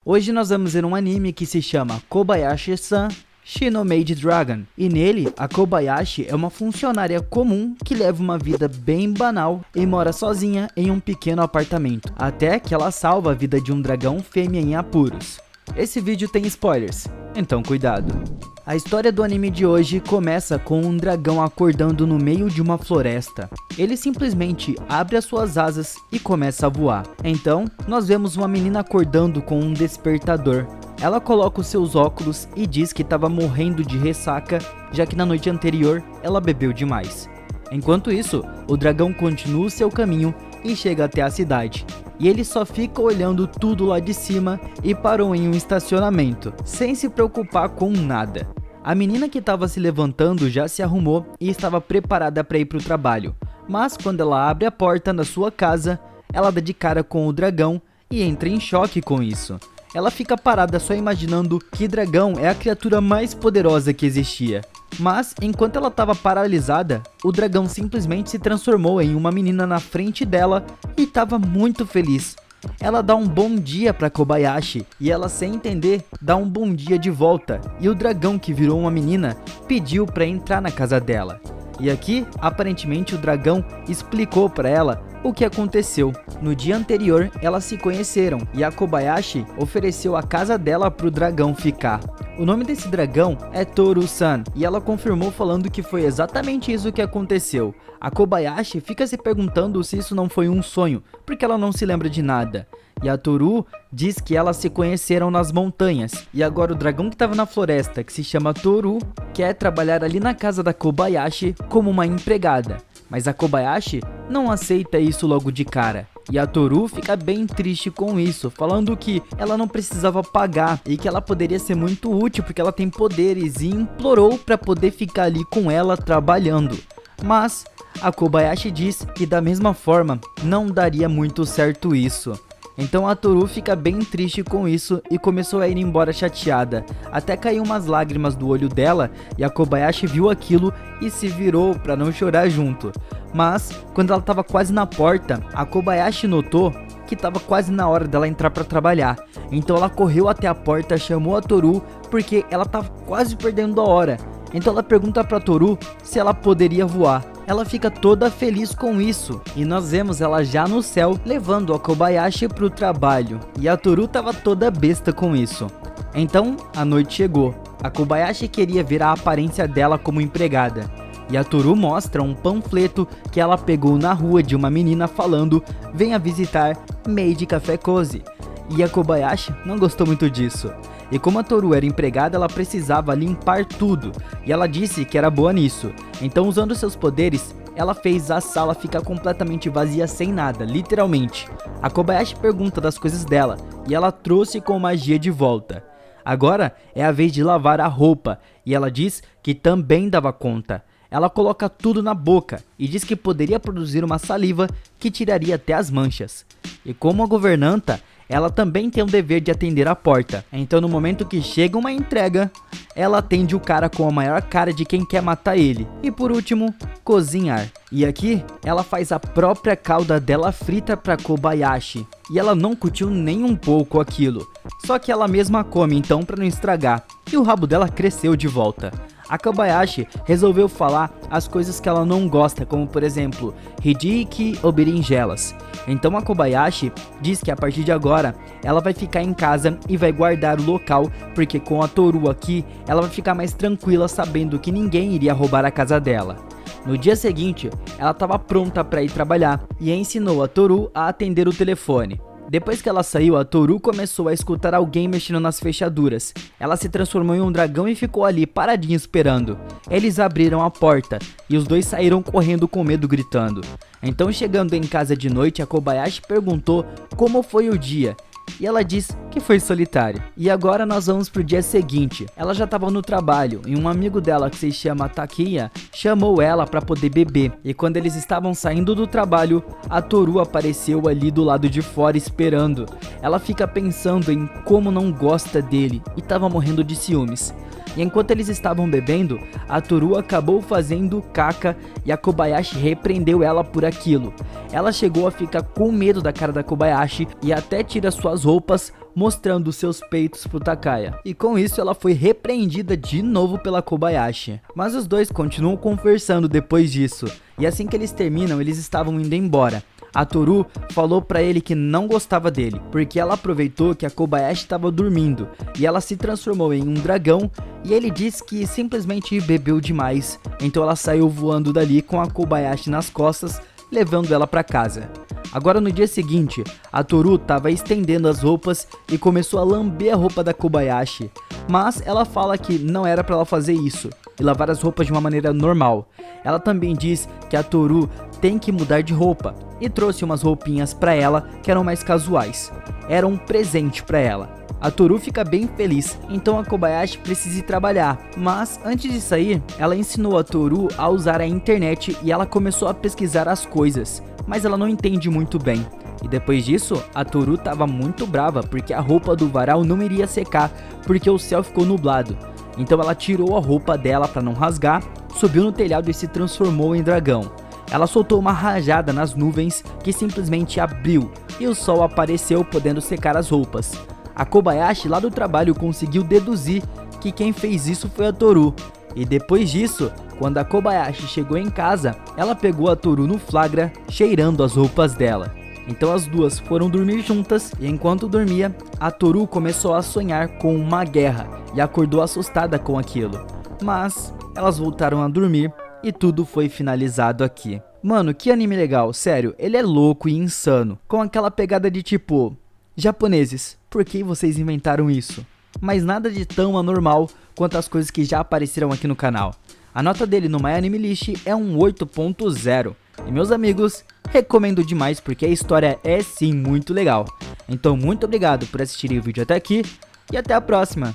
Hoje nós vamos ver um anime que se chama Kobayashi-san Shinomade Dragon, e nele a Kobayashi é uma funcionária comum que leva uma vida bem banal e mora sozinha em um pequeno apartamento, até que ela salva a vida de um dragão fêmea em apuros. Esse vídeo tem spoilers, então cuidado. A história do anime de hoje começa com um dragão acordando no meio de uma floresta. Ele simplesmente abre as suas asas e começa a voar. Então, nós vemos uma menina acordando com um despertador. Ela coloca os seus óculos e diz que estava morrendo de ressaca, já que na noite anterior ela bebeu demais. Enquanto isso, o dragão continua o seu caminho e chega até a cidade. E ele só fica olhando tudo lá de cima e parou em um estacionamento, sem se preocupar com nada. A menina que estava se levantando já se arrumou e estava preparada para ir para o trabalho. Mas quando ela abre a porta da sua casa, ela dá de cara com o dragão e entra em choque com isso. Ela fica parada só imaginando que dragão é a criatura mais poderosa que existia. Mas, enquanto ela estava paralisada, o dragão simplesmente se transformou em uma menina na frente dela e estava muito feliz. Ela dá um bom dia para Kobayashi e ela, sem entender, dá um bom dia de volta. E o dragão, que virou uma menina, pediu para entrar na casa dela. E aqui, aparentemente, o dragão explicou para ela o que aconteceu. No dia anterior, elas se conheceram e a Kobayashi ofereceu a casa dela para o dragão ficar. O nome desse dragão é Toru-san e ela confirmou falando que foi exatamente isso que aconteceu. A Kobayashi fica se perguntando se isso não foi um sonho, porque ela não se lembra de nada. E a Toru diz que elas se conheceram nas montanhas. E agora o dragão que estava na floresta, que se chama Toru, quer trabalhar ali na casa da Kobayashi como uma empregada. Mas a Kobayashi não aceita isso logo de cara. E a Toru fica bem triste com isso, falando que ela não precisava pagar e que ela poderia ser muito útil porque ela tem poderes, e implorou para poder ficar ali com ela trabalhando. Mas a Kobayashi diz que da mesma forma não daria muito certo isso. Então a Toru fica bem triste com isso e começou a ir embora chateada. Até caiu umas lágrimas do olho dela e a Kobayashi viu aquilo e se virou para não chorar junto. Mas quando ela estava quase na porta, a Kobayashi notou que estava quase na hora dela entrar para trabalhar. Então ela correu até a porta, chamou a Toru porque ela estava quase perdendo a hora. Então ela pergunta para Toru se ela poderia voar. Ela fica toda feliz com isso e nós vemos ela já no céu levando a Kobayashi para o trabalho. E a Toru estava toda besta com isso. Então a noite chegou. A Kobayashi queria ver a aparência dela como empregada. E a Toru mostra um panfleto que ela pegou na rua de uma menina falando: venha visitar Maid Café Cozy. E a Kobayashi não gostou muito disso. E como a Toru era empregada, ela precisava limpar tudo. E ela disse que era boa nisso. Então, usando seus poderes, ela fez a sala ficar completamente vazia sem nada, literalmente. A Kobayashi pergunta das coisas dela e ela trouxe com magia de volta. Agora é a vez de lavar a roupa e ela diz que também dava conta. Ela coloca tudo na boca e diz que poderia produzir uma saliva que tiraria até as manchas. E como a governanta, ela também tem o dever de atender a porta. Então no momento que chega uma entrega, ela atende o cara com a maior cara de quem quer matar ele. E por último, cozinhar. E aqui, ela faz a própria calda dela frita para Kobayashi. E ela não curtiu nem um pouco aquilo. Só que ela mesma come então para não estragar. E o rabo dela cresceu de volta. A Kobayashi resolveu falar as coisas que ela não gosta, como por exemplo, hibiki ou berinjelas. Então a Kobayashi diz que a partir de agora ela vai ficar em casa e vai guardar o local, porque com a Toru aqui ela vai ficar mais tranquila sabendo que ninguém iria roubar a casa dela. No dia seguinte, ela estava pronta para ir trabalhar e ensinou a Toru a atender o telefone. Depois que ela saiu, a Toru começou a escutar alguém mexendo nas fechaduras. Ela se transformou em um dragão e ficou ali paradinha esperando. Eles abriram a porta e os dois saíram correndo com medo, gritando. Então, chegando em casa de noite, a Kobayashi perguntou como foi o dia. E ela disse que foi solitário. E agora nós vamos pro dia seguinte. Ela já estava no trabalho e um amigo dela, que se chama Takiya, chamou ela para poder beber. E quando eles estavam saindo do trabalho, a Toru apareceu ali do lado de fora esperando. Ela fica pensando em como não gosta dele e estava morrendo de ciúmes. E enquanto eles estavam bebendo, a Toru acabou fazendo caca e a Kobayashi repreendeu ela por aquilo. Ela chegou a ficar com medo da cara da Kobayashi e até tira suas roupas mostrando seus peitos pro Takaya. E com isso ela foi repreendida de novo pela Kobayashi. Mas os dois continuam conversando depois disso. E assim que eles terminam, eles estavam indo embora. A Toru falou pra ele que não gostava dele, porque ela aproveitou que a Kobayashi estava dormindo e ela se transformou em um dragão, e ele disse que simplesmente bebeu demais, então ela saiu voando dali com a Kobayashi nas costas, levando ela pra casa. Agora no dia seguinte, a Toru estava estendendo as roupas e começou a lamber a roupa da Kobayashi, mas ela fala que não era pra ela fazer isso e lavar as roupas de uma maneira normal. Ela também diz que a Toru tem que mudar de roupa e trouxe umas roupinhas pra ela que eram mais casuais. Era um presente pra ela. A Toru fica bem feliz, então a Kobayashi precisa ir trabalhar, mas antes de sair, ela ensinou a Toru a usar a internet e ela começou a pesquisar as coisas, mas ela não entende muito bem. E depois disso, a Toru estava muito brava porque a roupa do varal não iria secar porque o céu ficou nublado. Então ela tirou a roupa dela para não rasgar, subiu no telhado e se transformou em dragão. Ela soltou uma rajada nas nuvens que simplesmente abriu e o sol apareceu, podendo secar as roupas. A Kobayashi lá do trabalho conseguiu deduzir que quem fez isso foi a Toru. E depois disso, quando a Kobayashi chegou em casa, ela pegou a Toru no flagra, cheirando as roupas dela. Então as duas foram dormir juntas e enquanto dormia, a Toru começou a sonhar com uma guerra e acordou assustada com aquilo. Mas elas voltaram a dormir e tudo foi finalizado aqui. Mano, que anime legal, sério, ele é louco e insano, com aquela pegada de tipo, japoneses, por que vocês inventaram isso? Mas nada de tão anormal quanto as coisas que já apareceram aqui no canal. A nota dele no MyAnimeList é um 8.0. E meus amigos, recomendo demais porque a história é sim muito legal. Então muito obrigado por assistirem o vídeo até aqui e até a próxima.